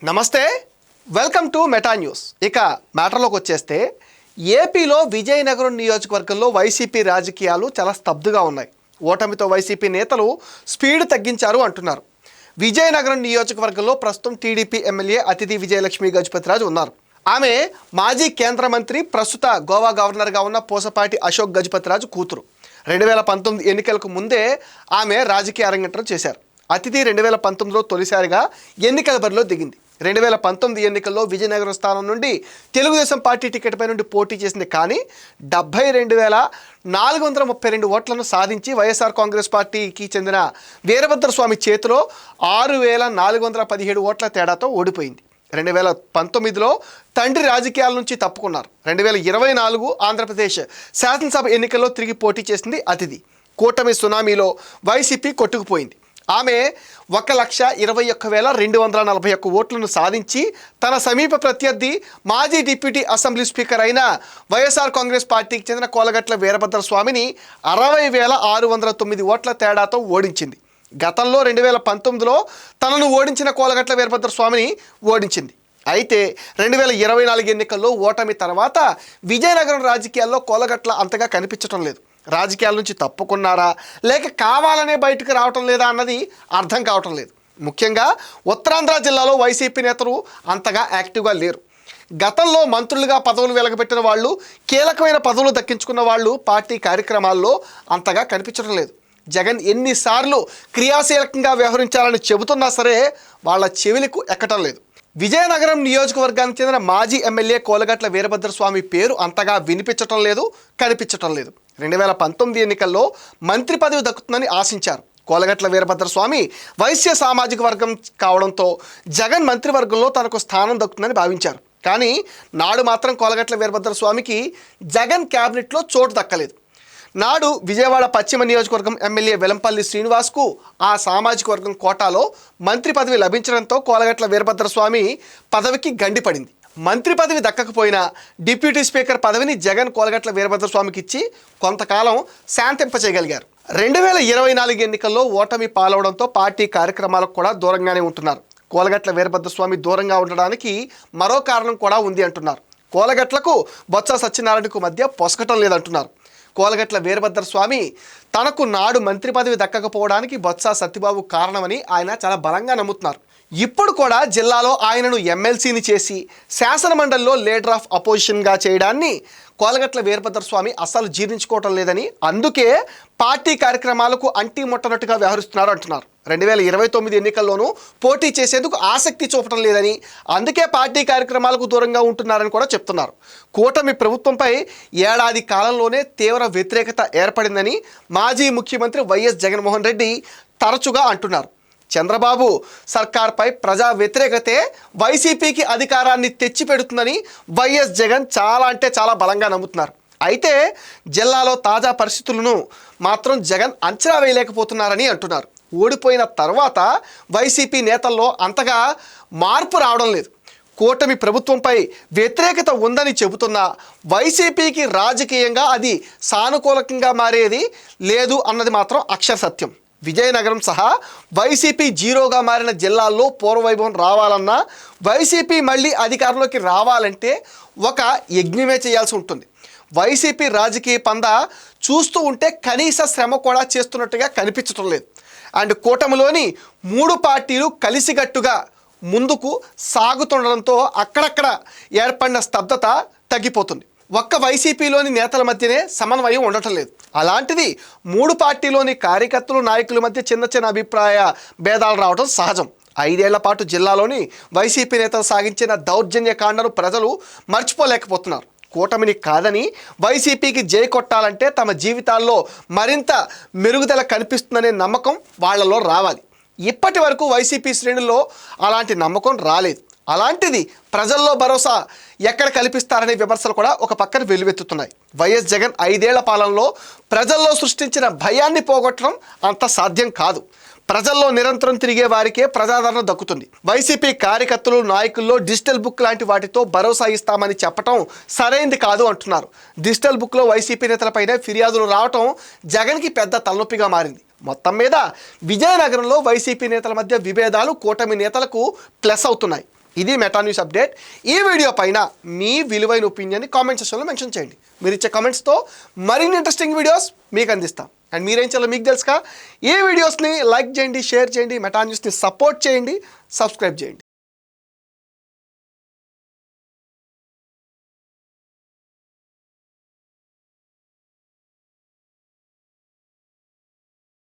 నమస్తే, welcome to meta news. ఇక మ్యాటర్లోకి వచ్చేస్తే ఏపీలో విజయనగరం నియోజకవర్గంలో వైసీపీ రాజకీయాలు చాలా స్తబ్దుగా ఉన్నాయి. ఓటమితో వైసీపీ నేతలు స్పీడ్ తగ్గించారు అంటున్నారు. విజయనగరం నియోజకవర్గంలో ప్రస్తుతం టీడీపీ ఎమ్మెల్యే అతిథి విజయలక్ష్మి గజపతిరాజు ఉన్నారు. ఆమె మాజీ కేంద్ర మంత్రి, ప్రస్తుత గోవా గవర్నర్గా ఉన్న పూసపాటి అశోక్ గజపతిరాజు కూతురు. 2019 ఎన్నికలకు ముందే ఆమె రాజకీయ అరంగేట్రం చేశారు. అతిథి 2019లో తొలిసారిగా ఎన్నికల బరిలో దిగింది. 2019 ఎన్నికల్లో విజయనగరం స్థానం నుండి తెలుగుదేశం పార్టీ టికెట్పై నుండి పోటీ చేసింది. కానీ 72,432 ఓట్లను సాధించి వైఎస్ఆర్ కాంగ్రెస్ పార్టీకి చెందిన వీరభద్రస్వామి చేతిలో 6,417 ఓట్ల తేడాతో ఓడిపోయింది. 2019లో తండ్రి రాజకీయాల నుంచి తప్పుకున్నారు. 2024 ఆంధ్రప్రదేశ్ శాసనసభ ఎన్నికల్లో తిరిగి పోటీ చేసింది అతిథి. కూటమి సునామీలో వైసీపీ కొట్టుకుపోయింది. ఆమె 1,21,241 ఓట్లను సాధించి తన సమీప ప్రత్యర్థి మాజీ డిప్యూటీ అసెంబ్లీ స్పీకర్ అయిన వైఎస్ఆర్ కాంగ్రెస్ పార్టీకి చెందిన కోలగట్ల వీరభద్రస్వామిని 60,609 ఓట్ల తేడాతో ఓడించింది. గతంలో 2019లో తనను ఓడించిన కోలగట్ల వీరభద్రస్వామిని ఓడించింది. అయితే 2024 ఎన్నికల్లో ఓటమి తర్వాత విజయనగరం రాజకీయాల్లో కోలగట్ల అంతగా కనిపించడం లేదు. రాజకీయాల నుంచి తప్పుకున్నారా లేక కావాలనే బయటకు రావటం లేదా అన్నది అర్థం కావటం లేదు. ముఖ్యంగా ఉత్తరాంధ్ర జిల్లాలో వైసీపీ నేతలు అంతగా యాక్టివ్గా లేరు. గతంలో మంత్రులుగా పదవులు వెలగబెట్టిన వాళ్ళు, కీలకమైన పదవులు దక్కించుకున్న వాళ్ళు పార్టీ కార్యక్రమాల్లో అంతగా కనిపించడం లేదు. జగన్ ఎన్నిసార్లు క్రియాశీలకంగా వ్యవహరించాలని చెబుతున్నా సరే వాళ్ళ చెవులకు ఎక్కటం లేదు. విజయనగరం నియోజకవర్గానికి చెందిన మాజీ ఎమ్మెల్యే కోలగట్ల వీరభద్రస్వామి పేరు అంతగా వినిపించటం లేదు, కనిపించటం లేదు. 2019 ఎన్నికల్లో మంత్రి పదవి దక్కుతుందని ఆశించారు. కోలగట్ల వీరభద్రస్వామి వైశ్య సామాజిక వర్గం కావడంతో జగన్ మంత్రివర్గంలో తనకు స్థానం దక్కుతుందని భావించారు. కానీ నాడు మాత్రం కోలగట్ల వీరభద్రస్వామికి జగన్ క్యాబినెట్లో చోటు దక్కలేదు. నాడు విజయవాడ పశ్చిమ నియోజకవర్గం ఎమ్మెల్యే వెలంపల్లి శ్రీనివాస్కు ఆ సామాజిక వర్గం కోటాలో మంత్రి పదవి లభించడంతో కోలగట్ల వీరభద్రస్వామి పదవికి గండిపడింది. మంత్రి పదవి దక్కకపోయినా డిప్యూటీ స్పీకర్ పదవిని జగన్ కోలగట్ల వీరభద్రస్వామికి ఇచ్చి కొంతకాలం శాంతింపచేయగలిగారు. 2024 ఎన్నికల్లో ఓటమి పాలవడంతో పార్టీ కార్యక్రమాలకు కూడా దూరంగానే ఉంటున్నారు. కోలగట్ల వీరభద్రస్వామి దూరంగా ఉండడానికి మరో కారణం కూడా ఉంది అంటున్నారు. కోలగట్లకు బొత్స సత్యనారాయణకు మధ్య పొసగటం లేదంటున్నారు. కోలగట్ల వీరభద్రస్వామి తనకు నాడు మంత్రి పదవి దక్కకపోవడానికి బొత్స సత్యబాబు కారణమని ఆయన చాలా బలంగా నమ్ముతున్నారు. ఇప్పుడు కూడా జిల్లాలో ఆయనను ఎమ్మెల్సీని చేసి శాసనమండలిలో లీడర్ ఆఫ్ అపోజిషన్గా చేయడాన్ని కోలగట్ల వీరభద్రస్వామి అస్సలు జీర్ణించుకోవటం లేదని, అందుకే పార్టీ కార్యక్రమాలకు అంటి ముట్టనట్టుగా వ్యవహరిస్తున్నారు అంటున్నారు. 2029 ఎన్నికల్లోనూ పోటీ చేసేందుకు ఆసక్తి చూపటం లేదని, అందుకే పార్టీ కార్యక్రమాలకు దూరంగా ఉంటున్నారని కూడా చెప్తున్నారు. కూటమి ప్రభుత్వంపై ఏడాది కాలంలోనే తీవ్ర వ్యతిరేకత ఏర్పడిందని మాజీ ముఖ్యమంత్రి వైఎస్ జగన్మోహన్ రెడ్డి తరచుగా అంటున్నారు. చంద్రబాబు సర్కార్పై ప్రజా వ్యతిరేకతే వైసీపీకి అధికారాన్ని తెచ్చిపెడుతుందని వైఎస్ జగన్ చాలా బలంగా నమ్ముతున్నారు. అయితే జిల్లాలో తాజా పరిస్థితులను మాత్రం జగన్ అంచనా వేయలేకపోతున్నారని అంటున్నారు. ఓడిపోయిన తర్వాత వైసీపీ నేతల్లో అంతగా మార్పు రావడం లేదు. కూటమి ప్రభుత్వంపై వ్యతిరేకత ఉందని చెబుతున్నా వైసీపీకి రాజకీయంగా అది సానుకూలకంగా మారేది లేదు అన్నది మాత్రం అక్షర సత్యం. విజయనగరం సహా వైసీపీ జీరోగా మారిన జిల్లాల్లో పూర్వవైభవం రావాలన్నా, వైసీపీ మళ్ళీ అధికారంలోకి రావాలంటే ఒక యజ్ఞమే చేయాల్సి ఉంటుంది. వైసీపీ రాజకీయ పంద చూస్తూ ఉంటే కనీస శ్రమ కూడా చేస్తున్నట్టుగా కనిపించడం లేదు. అండ్ కూటమిలోని 3 పార్టీలు కలిసికట్టుగా ముందుకు సాగుతుండడంతో అక్కడక్కడ ఏర్పడిన స్తబ్దత తగ్గిపోతుంది. ఒక్క వైసీపీలోని నేతల మధ్యనే సమన్వయం ఉండటం లేదు. అలాంటిది 3 పార్టీలోని కార్యకర్తలు, నాయకుల మధ్య చిన్న అభిప్రాయ భేదాలు రావడం సహజం. 5 ఏళ్ల పాటు జిల్లాలోని వైసీపీ నేతలు సాగించిన దౌర్జన్య కాండను ప్రజలు మర్చిపోలేకపోతున్నారు. కూటమిని కాదని వైసీపీకి జై కొట్టాలంటే తమ జీవితాల్లో మరింత మెరుగుదల కనిపిస్తుందనే నమ్మకం వాళ్లలో రావాలి. ఇప్పటి వరకు వైసీపీ శ్రేణుల్లో అలాంటి నమ్మకం రాలేదు. అలాంటిది ప్రజల్లో భరోసా ఎక్కడ కల్పిస్తారనే విమర్శలు కూడా ఒక పక్కన వెలువెత్తుతున్నాయి. వైఎస్ జగన్ 5 ఏళ్ల పాలనలో ప్రజల్లో సృష్టించిన భయాన్ని పోగొట్టడం అంత సాధ్యం కాదు. ప్రజల్లో నిరంతరం తిరిగే వారికే ప్రజాదరణ దక్కుతుంది. వైసీపీ కార్యకర్తలు, నాయకుల్లో డిజిటల్ బుక్ లాంటి వాటితో భరోసా ఇస్తామని చెప్పడం సరైంది కాదు అంటున్నారు. డిజిటల్ బుక్లో వైసీపీ నేతలపైనే ఫిర్యాదులు రావటం జగన్కి పెద్ద తలనొప్పిగా మారింది. మొత్తం మీద విజయనగరంలో వైసీపీ నేతల మధ్య విభేదాలు కూటమి నేతలకు ప్లస్ అవుతున్నాయి. ఇది మెటా న్యూస్ అప్డేట్. ఈ వీడియో పైన మీ విలువైన ఒపీనియన్ని కామెంట్ సెక్షన్లో మెన్షన్ చేయండి. మీరు ఇచ్చే కామెంట్స్తో మరిన్ని ఇంట్రెస్టింగ్ వీడియోస్ మీకు అందిస్తాం. అండ్ మీరేం చేయాలో మీకు తెలుసుగా, ఈ వీడియోస్ని లైక్ చేయండి, షేర్ చేయండి, మెటా న్యూస్ని సపోర్ట్ చేయండి, సబ్స్క్రైబ్ చేయండి.